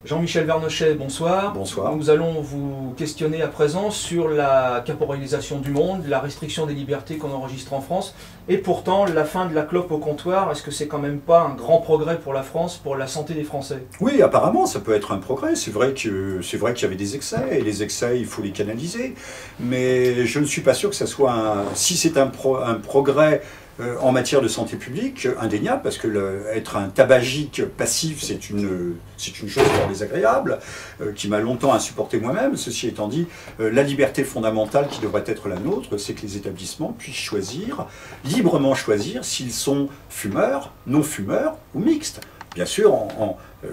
Jean-Michel Vernochet, bonsoir. Bonsoir. Nous allons vous questionner à présent sur la caporalisation du monde, la restriction des libertés qu'on enregistre en France, et pourtant la fin de la clope au comptoir. Est-ce que c'est quand même pas un grand progrès pour la France, pour la santé des Français? Oui, apparemment, ça peut être un progrès. C'est vrai qu'il y avait des excès, et les excès, il faut les canaliser. Mais je ne suis pas sûr que ça soit si c'est un progrès en matière de santé publique, indéniable, parce que être un tabagique passif, c'est une chose fort désagréable, qui m'a longtemps insupporté moi-même. Ceci étant dit, la liberté fondamentale qui devrait être la nôtre, c'est que les établissements puissent choisir, librement choisir, s'ils sont fumeurs, non-fumeurs ou mixtes. Bien sûr,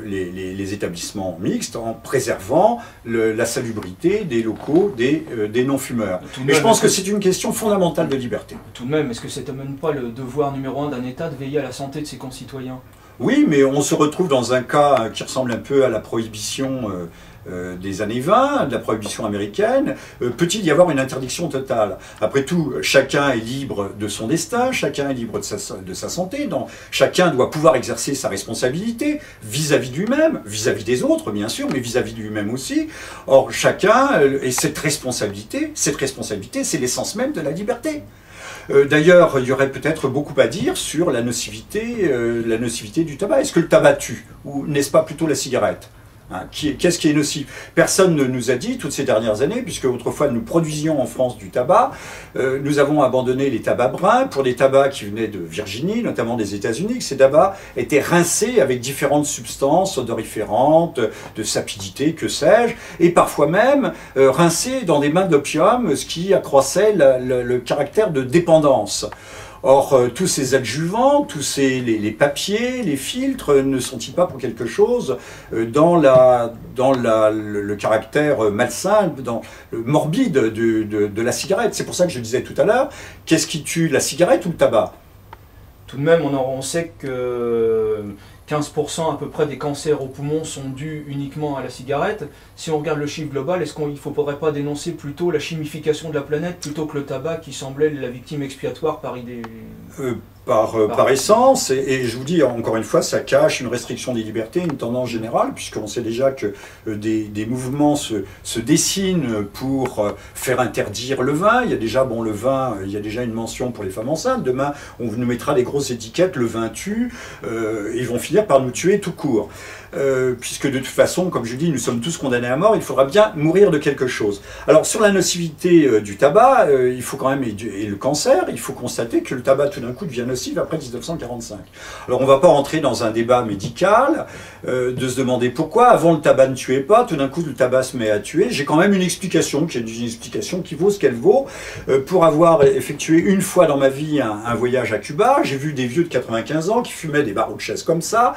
les établissements mixtes, en préservant la salubrité des locaux des non-fumeurs. Mais je pense que c'est une question fondamentale de liberté. Tout de même, est-ce que c'est même pas le devoir numéro un d'un État de veiller à la santé de ses concitoyens? Oui, mais on se retrouve dans un cas qui ressemble un peu à la prohibition des années 20, de la prohibition américaine. Peut-il y avoir une interdiction totale? Après tout, chacun est libre de son destin, chacun est libre de sa santé, donc chacun doit pouvoir exercer sa responsabilité vis-à-vis de lui-même, vis-à-vis des autres, bien sûr, mais vis-à-vis de lui-même aussi. Or, chacun, et cette responsabilité, c'est l'essence même de la liberté. D'ailleurs, il y aurait peut-être beaucoup à dire sur la nocivité du tabac. Est-ce que le tabac tue, ou n'est-ce pas plutôt la cigarette? Qu'est-ce qui est nocif? Personne ne nous a dit toutes ces dernières années, puisque autrefois nous produisions en France du tabac. Nous avons abandonné les tabacs bruns pour des tabacs qui venaient de Virginie, notamment des États-Unis. Ces tabacs étaient rincés avec différentes substances odoriférantes, de sapidité, que sais-je, et parfois même rincés dans des mains d'opium, ce qui accroissait le caractère de dépendance. Or, tous ces adjuvants, les papiers, les filtres, ne sont-ils pas pour quelque chose dans le caractère malsain, dans le morbide de la cigarette? C'est pour ça que je disais tout à l'heure, qu'est-ce qui tue, la cigarette ou le tabac? Tout de même, on sait que 15% à peu près des cancers aux poumons sont dus uniquement à la cigarette. Si on regarde le chiffre global, est-ce qu'il ne faudrait pas dénoncer plutôt la chimification de la planète plutôt que le tabac qui semblait la victime expiatoire par idée? Par essence, et je vous dis encore une fois, ça cache une restriction des libertés, une tendance générale, puisqu'on sait déjà que des mouvements se dessinent pour faire interdire le vin. Il y a déjà, le vin, il y a déjà une mention pour les femmes enceintes. Demain, on nous mettra des grosses étiquettes, le vin tue, ils vont finir par nous tuer tout court. Puisque de toute façon, comme je dis, nous sommes tous condamnés à mort, il faudra bien mourir de quelque chose. Alors sur la nocivité du tabac, il faut quand même, et le cancer, il faut constater que le tabac tout d'un coup devient nocif après 1945. Alors on ne va pas rentrer dans un débat médical, de se demander pourquoi avant le tabac ne tuait pas, tout d'un coup le tabac se met à tuer. J'ai quand même une explication, qui vaut ce qu'elle vaut. Pour avoir effectué une fois dans ma vie un voyage à Cuba, j'ai vu des vieux de 95 ans qui fumaient des barreaux de chaise comme ça.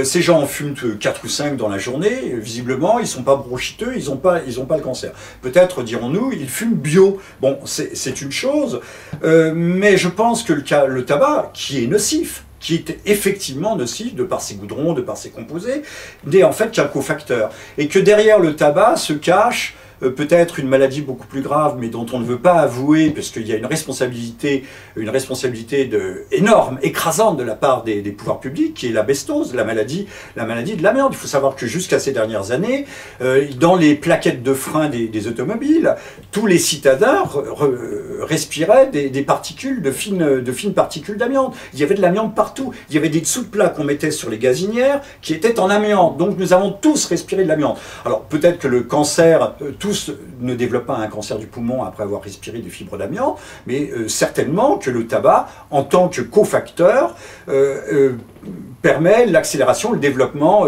Ces gens en fument 4 ou 5 dans la journée, visiblement, ils ne sont pas bronchiteux, ils n'ont pas le cancer. Peut-être, dirons-nous, ils fument bio. Bon, c'est une chose, mais je pense que le tabac, qui est nocif, qui est effectivement nocif de par ses goudrons, de par ses composés, n'est en fait qu'un cofacteur. Et que derrière le tabac se cache peut-être une maladie beaucoup plus grave, mais dont on ne veut pas avouer, parce qu'il y a une responsabilité énorme, écrasante de la part des pouvoirs publics, qui est l'asbestose, la maladie de l'amiante. Il faut savoir que jusqu'à ces dernières années, dans les plaquettes de frein des automobiles, tous les citadins respiraient des particules, de fines particules d'amiante. Il y avait de l'amiante partout. Il y avait des dessous de plats qu'on mettait sur les gazinières qui étaient en amiante. Donc nous avons tous respiré de l'amiante. Alors peut-être que le cancer, tous ne développent pas un cancer du poumon après avoir respiré des fibres d'amiante, mais certainement que le tabac, en tant que cofacteur, permet l'accélération, le développement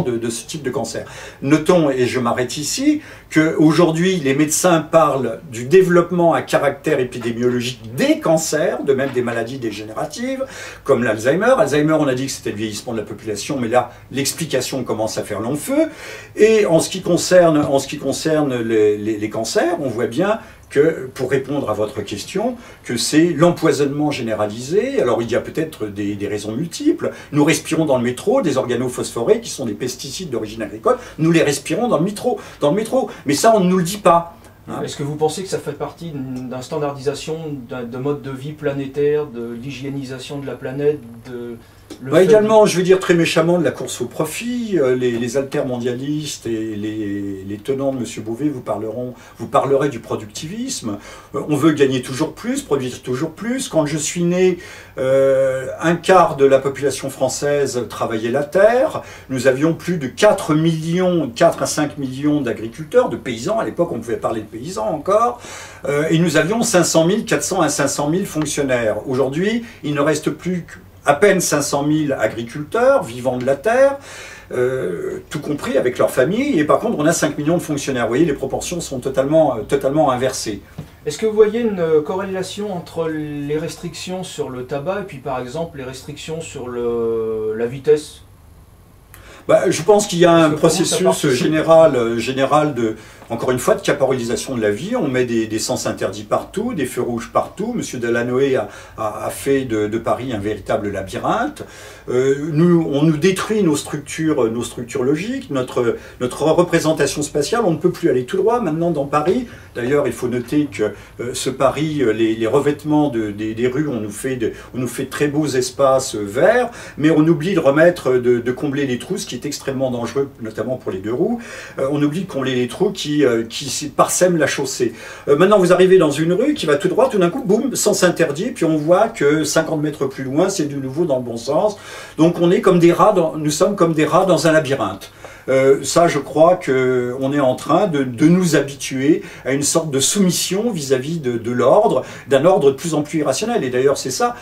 de ce type de cancer. Notons, et je m'arrête ici, qu'aujourd'hui les médecins parlent du développement à caractère épidémiologique des cancers, de même des maladies dégénératives, comme l'Alzheimer. Alzheimer, on a dit que c'était le vieillissement de la population, mais là, l'explication commence à faire long feu. Et en ce qui concerne les cancers, on voit bien que, pour répondre à votre question, que c'est l'empoisonnement généralisé. Alors il y a peut-être des raisons multiples. Nous respirons dans le métro des organophosphorés qui sont des pesticides d'origine agricole. Nous les respirons dans le métro. Mais ça, on ne nous le dit pas. Est-ce que vous pensez que ça fait partie d'une standardisation de mode de vie planétaire, de l'hygiénisation de la planète, Également, je veux dire très méchamment, de la course au profit. Les altermondialistes et les tenants de M. Beauvais vous parleraient du productivisme. On veut gagner toujours plus, produire toujours plus. Quand je suis né, un quart de la population française travaillait la terre. Nous avions plus de 4 à 5 millions d'agriculteurs, de paysans. À l'époque, on pouvait parler de paysans encore. Et nous avions 400 à 500 000 fonctionnaires. Aujourd'hui, il ne reste plus à peine 500 000 agriculteurs vivant de la terre, tout compris avec leurs familles, et par contre on a 5 millions de fonctionnaires. Vous voyez, les proportions sont totalement inversées. Est-ce que vous voyez une corrélation entre les restrictions sur le tabac et puis par exemple les restrictions sur la vitesse? Je pense qu'il y a un processus général de, encore une fois, de caporalisation de la vie. On met des sens interdits partout, des feux rouges partout. Monsieur Delanoë a fait de Paris un véritable labyrinthe. On nous détruit nos structures logiques, notre représentation spatiale. On ne peut plus aller tout droit maintenant dans Paris. D'ailleurs, il faut noter que ce Paris, les revêtements des rues, on nous fait de très beaux espaces verts, mais on oublie de combler les trous, ce qui est extrêmement dangereux, notamment pour les deux roues. On oublie de combler les trous qui parsèment la chaussée. Maintenant, vous arrivez dans une rue qui va tout droit, tout d'un coup, boum, sens interdit, puis on voit que 50 mètres plus loin, c'est de nouveau dans le bon sens. Donc on est comme des rats, nous sommes comme des rats dans un labyrinthe. Ça, je crois qu'on est en train de nous habituer à une sorte de soumission vis-à-vis de l'ordre, d'un ordre de plus en plus irrationnel. Et d'ailleurs, c'est ça.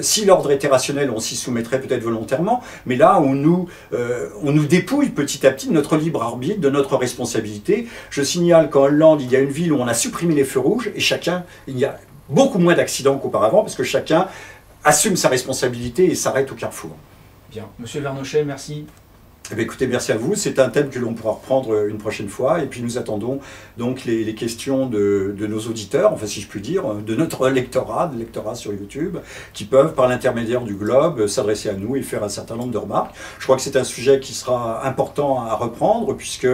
Si l'ordre était rationnel, on s'y soumettrait peut-être volontairement, mais là, on nous dépouille petit à petit de notre libre arbitre, de notre responsabilité. Je signale qu'en Hollande, il y a une ville où on a supprimé les feux rouges, et il y a beaucoup moins d'accidents qu'auparavant, parce que chacun assume sa responsabilité et s'arrête au carrefour. Bien. Monsieur Vernochet, merci. Eh bien, écoutez, merci à vous. C'est un thème que l'on pourra reprendre une prochaine fois. Et puis nous attendons donc les questions de nos auditeurs, enfin si je puis dire, de notre lectorat, sur YouTube, qui peuvent, par l'intermédiaire du Globe, s'adresser à nous et faire un certain nombre de remarques. Je crois que c'est un sujet qui sera important à reprendre, puisque,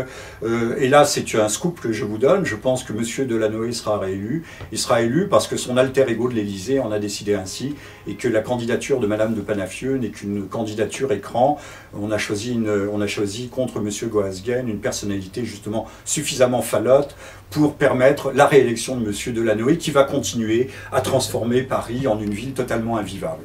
et là c'est un scoop que je vous donne, je pense que M. Delanoë sera réélu. Il sera élu parce que son alter ego de l'Élysée en a décidé ainsi, et que la candidature de Madame de Panafieux n'est qu'une candidature écran. On a choisi contre M. Goasguen une personnalité justement suffisamment falote pour permettre la réélection de M. Delanoë, qui va continuer à transformer Paris en une ville totalement invivable.